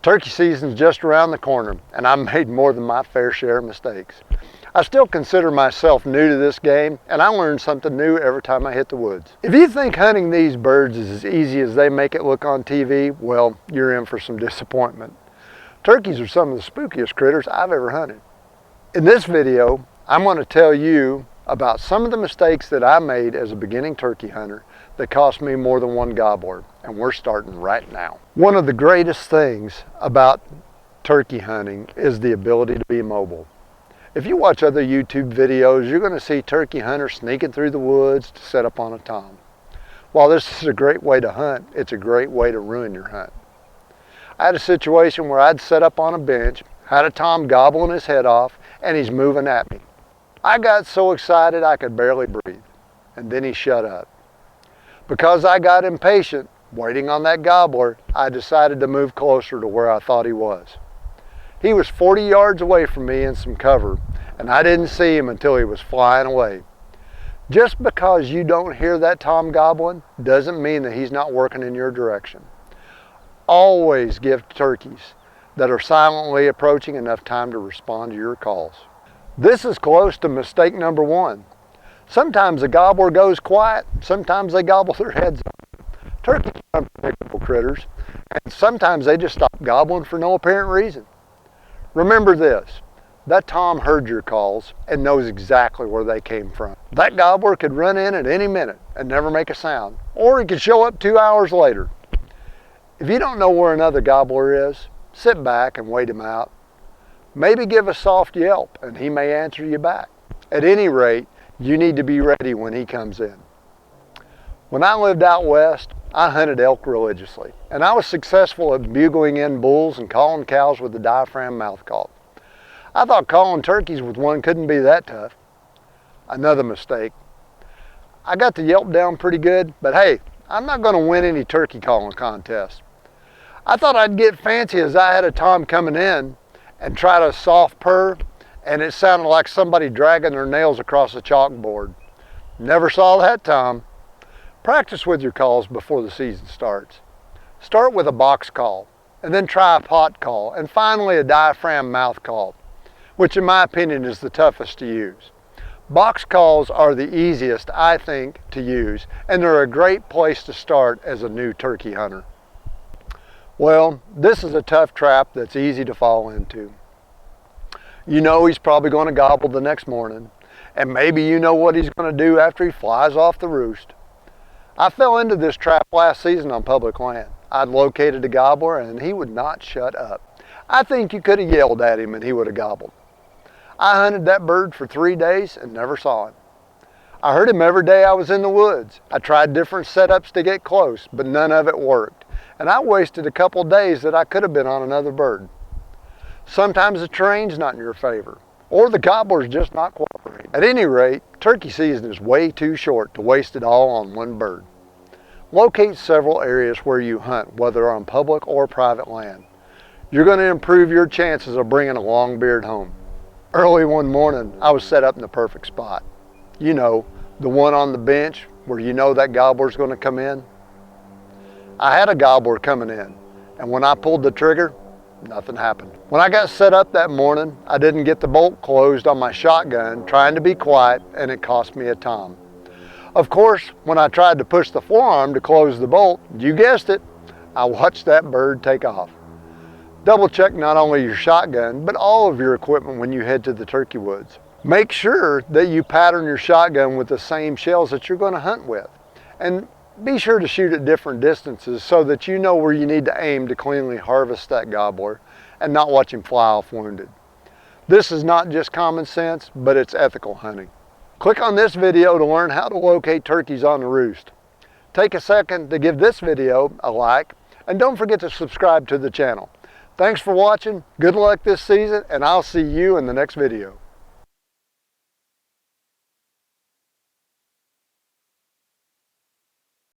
Turkey season's just around the corner, and I've made more than my fair share of mistakes. I still consider myself new to this game, and I learn something new every time I hit the woods. If you think hunting these birds is as easy as they make it look on TV, well, you're in for some disappointment. Turkeys are some of the spookiest critters I've ever hunted. In this video, I'm going to tell you about some of the mistakes that I made as a beginning turkey hunter that cost me more than one gobbler, and we're starting right now. One of the greatest things about turkey hunting is the ability to be mobile. If you watch other YouTube videos, you're going to see turkey hunters sneaking through the woods to set up on a tom. While this is a great way to hunt, it's a great way to ruin your hunt. I had a situation where I'd set up on a bench, had a tom gobbling his head off, and he's moving at me. I got so excited I could barely breathe, and then he shut up. Because I got impatient, waiting on that gobbler, I decided to move closer to where I thought he was. He was 40 yards away from me in some cover, and I didn't see him until he was flying away. Just because you don't hear that tom gobbling doesn't mean that he's not working in your direction. Always give turkeys that are silently approaching enough time to respond to your calls. This is close to mistake number one. Sometimes a gobbler goes quiet, sometimes they gobble their heads off. Turkeys are unpredictable critters, and sometimes they just stop gobbling for no apparent reason. Remember this, that tom heard your calls and knows exactly where they came from. That gobbler could run in at any minute and never make a sound, or he could show up 2 hours later. If you don't know where another gobbler is, sit back and wait him out. Maybe give a soft yelp and he may answer you back. At any rate, you need to be ready when he comes in. When I lived out west, I hunted elk religiously, and I was successful at bugling in bulls and calling cows with the diaphragm mouth call. I thought calling turkeys with one couldn't be that tough. Another mistake. I got the yelp down pretty good, but hey, I'm not going to win any turkey calling contest. I thought I'd get fancy as I had a tom coming in and try to soft purr, and it sounded like somebody dragging their nails across a chalkboard. Never saw that tom. Practice with your calls before the season starts. Start with a box call, and then try a pot call, and finally a diaphragm mouth call, which in my opinion is the toughest to use. Box calls are the easiest, I think, to use, and they're a great place to start as a new turkey hunter. Well, this is a tough trap that's easy to fall into. You know he's probably going to gobble the next morning, and maybe you know what he's going to do after he flies off the roost. I fell into this trap last season on public land. I'd located a gobbler and he would not shut up. I think you could have yelled at him and he would have gobbled. I hunted that bird for 3 days and never saw him. I heard him every day I was in the woods. I tried different setups to get close, but none of it worked. And I wasted a couple days that I could have been on another bird. Sometimes the terrain's not in your favor, or the gobbler's just not cooperating. At any rate, turkey season is way too short to waste it all on one bird. Locate several areas where you hunt, whether on public or private land. You're going to improve your chances of bringing a longbeard home. Early one morning, I was set up in the perfect spot. You know, the one on the bench where you know that gobbler's going to come in. I had a gobbler coming in, and when I pulled the trigger, nothing happened. When I got set up that morning, I didn't get the bolt closed on my shotgun, trying to be quiet, and it cost me a tom. Of course, when I tried to push the forearm to close the bolt, you guessed it, I watched that bird take off. Double check not only your shotgun, but all of your equipment when you head to the turkey woods. Make sure that you pattern your shotgun with the same shells that you're going to hunt with. And be sure to shoot at different distances so that you know where you need to aim to cleanly harvest that gobbler and not watch him fly off wounded. This is not just common sense, but it's ethical hunting. Click on this video to learn how to locate turkeys on the roost. Take a second to give this video a like, and don't forget to subscribe to the channel. Thanks for watching, good luck this season, and I'll see you in the next video.